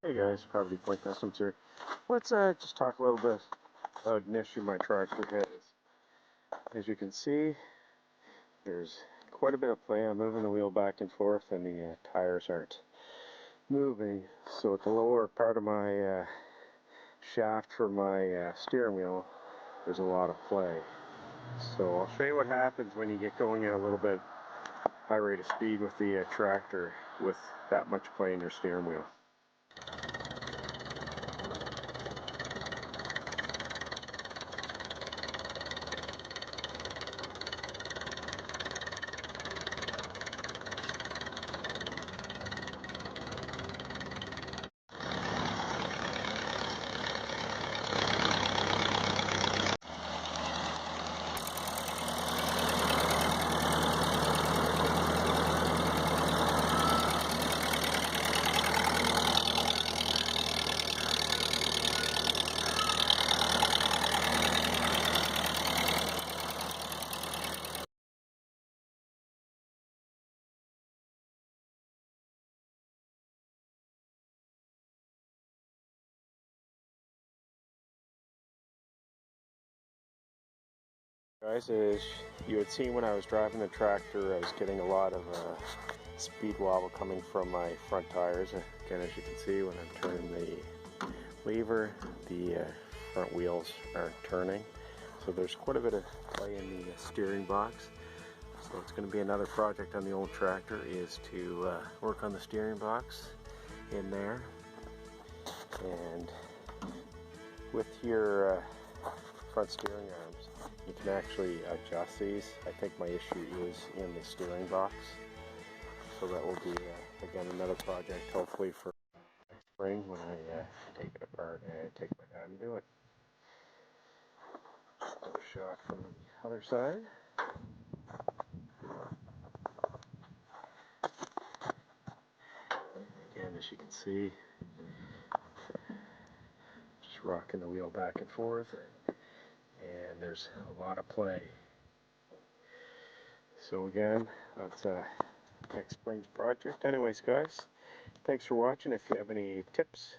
Hey guys, Poverty Point Customs here. Let's just talk a little bit about an issue my tractor has. As you can see, there's quite a bit of play. I'm moving the wheel back and forth and the tires aren't moving. So at the lower part of my shaft for my steering wheel, there's a lot of play. So I'll show you what happens when you get going at a little bit high rate of speed with the tractor with that much play in your steering wheel. Guys, as you had seen when I was driving the tractor, I was getting a lot of speed wobble coming from my front tires. Again, as you can see, when I'm turning the lever, the front wheels aren't turning. So there's quite a bit of play in the steering box. So it's going to be another project on the old tractor is to work on the steering box in there. And with your front steering arms, you can actually adjust these. I think my issue is in the steering box. So that will be, again, another project hopefully for next spring when I take it apart and take my time to do it. Another shot from the other side. Again, as you can see, just rocking the wheel back and forth. And there's a lot of play. So again, that's next spring's project. Anyways, guys, thanks for watching. If you have any tips,